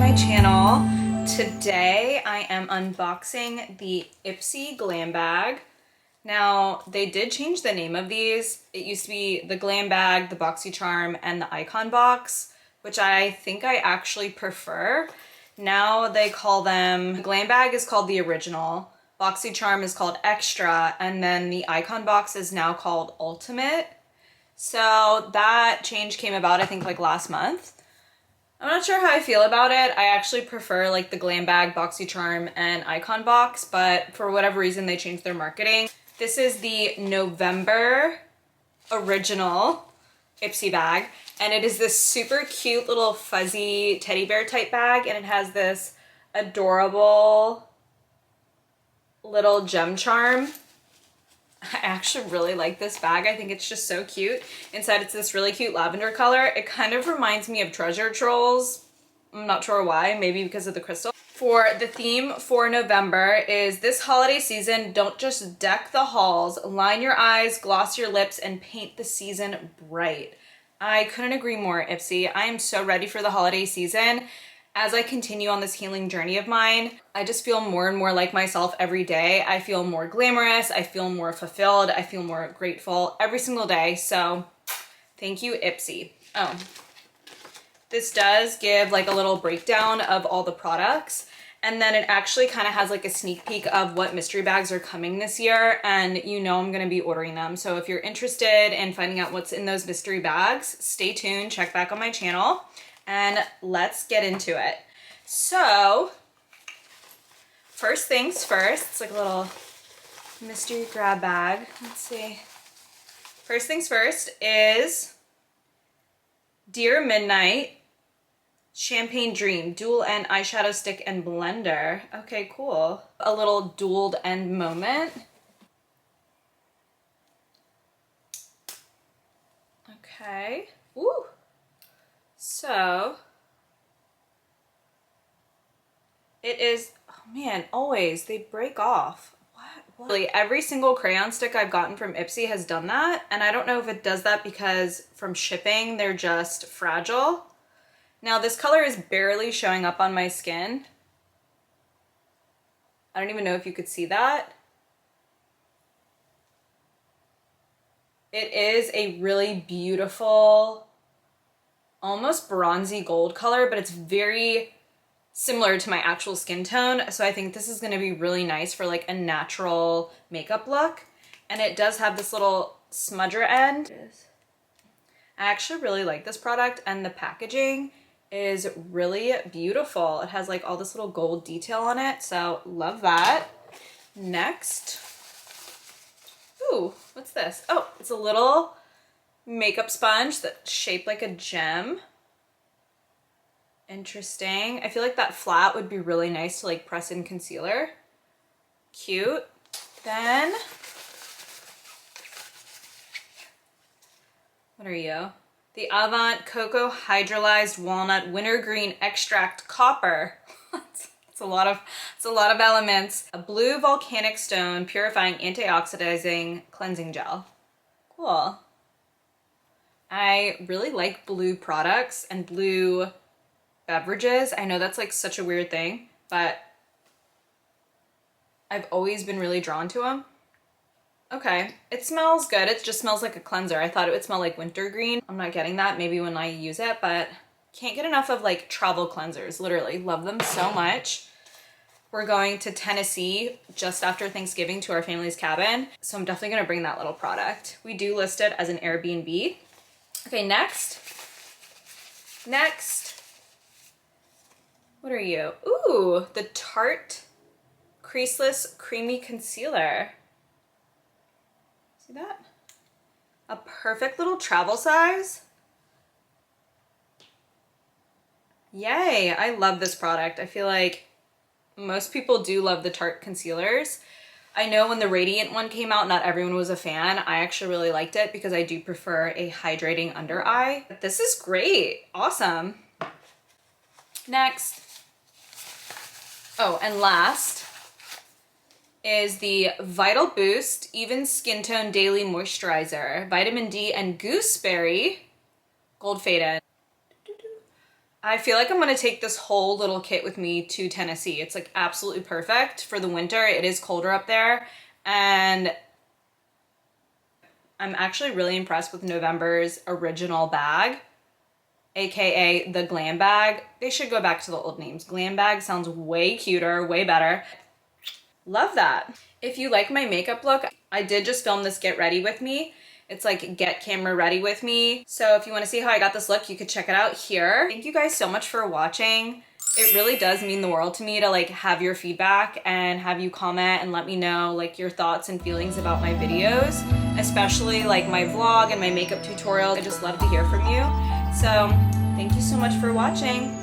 my channel. Today I am unboxing the IPSY Glam Bag. Now they did change the name of these. It used to be the Glam Bag, the BoxyCharm, and the Icon Box, which I think I actually prefer. Now they call them, Glam Bag is called the original, BoxyCharm is called Extra, and then the Icon Box is now called Ultimate. So that change came about, I think, like last month. I'm not sure how I feel about it. I actually prefer like the Glam Bag, BoxyCharm, and Icon Box, but for whatever reason they changed their marketing. This is the November original IPSY bag, and it is this super cute little fuzzy teddy bear type bag, and it has this adorable little gem charm. I actually really like this bag. I think it's just so cute. Inside it's this really cute lavender color. It kind of reminds me of Treasure Trolls. I'm not sure why, maybe because of the crystal. For the theme for November is this holiday season, don't just deck the halls, line your eyes, gloss your lips, and paint the season bright. I couldn't agree more, IPSY. I am so ready for the holiday season. As I continue on this healing journey of mine, I just feel more and more like myself every day. I feel more glamorous, I feel more fulfilled, I feel more grateful every single day. So thank you, IPSY. Oh, this does give like a little breakdown of all the products. And then it actually kind of has like a sneak peek of what mystery bags are coming this year. And you know I'm gonna be ordering them. So if you're interested in finding out what's in those mystery bags, stay tuned, check back on my channel. And let's get into it. So, first things first, it's like a little mystery grab bag. Let's see. First things first is Dear Midnight Champagne Dream Dual End Eyeshadow Stick and Blender. Okay, cool. A little dual end moment. Okay. Ooh. So, it is, oh man, always, they break off. What? Really, every single crayon stick I've gotten from IPSY has done that, and I don't know if it does that because from shipping, they're just fragile. Now, this color is barely showing up on my skin. I don't even know if you could see that. It is a really beautiful, almost bronzy gold color, but it's very similar to my actual skin tone. So I think this is gonna be really nice for like a natural makeup look. And it does have this little smudger end. I actually really like this product, and the packaging is really beautiful. It has like all this little gold detail on it, so love that. Next, ooh, what's this? Oh, it's a little makeup sponge that's shaped like a gem. Interesting. I feel like that flat would be really nice to like press in concealer. Cute. Then, what are you? The Avant Cocoa Hydrolyzed Walnut Wintergreen Extract Copper. It's a lot of elements. A blue volcanic stone purifying antioxidizing cleansing gel. Cool. I really like blue products and blue beverages. I know that's like such a weird thing, but I've always been really drawn to them. Okay, it smells good. It just smells like a cleanser. I thought it would smell like wintergreen. I'm not getting that maybe when I use it, but can't get enough of like travel cleansers. Literally love them so much. We're going to Tennessee just after Thanksgiving to our family's cabin, so I'm definitely gonna bring that little product. We do list it as an Airbnb. Okay, next. What are you? Ooh, the Tarte Creaseless Creamy Concealer. See that? A perfect little travel size. Yay, I love this product. I feel like most people do love the Tarte concealers. I know when the Radiant one came out, not everyone was a fan. I actually really liked it because I do prefer a hydrating under eye. But this is great. Awesome. Next. Oh, and last is the Vital Boost Even Skin Tone Daily Moisturizer. Vitamin D and Gooseberry Gold Faded. I feel like I'm gonna take this whole little kit with me to Tennessee. It's like absolutely perfect for the winter. It is colder up there, and I'm actually really impressed with November's original bag, aka the Glam Bag. They should go back to the old names. Glam Bag sounds way cuter, way better. Love that. If you like my makeup look, I did just film this get ready with me. It's like get camera ready with me. So if you want to see how I got this look, you could check it out here. Thank you guys so much for watching. It really does mean the world to me to like have your feedback and have you comment and let me know like your thoughts and feelings about my videos, especially like my vlog and my makeup tutorials. I just love to hear from you. So thank you so much for watching.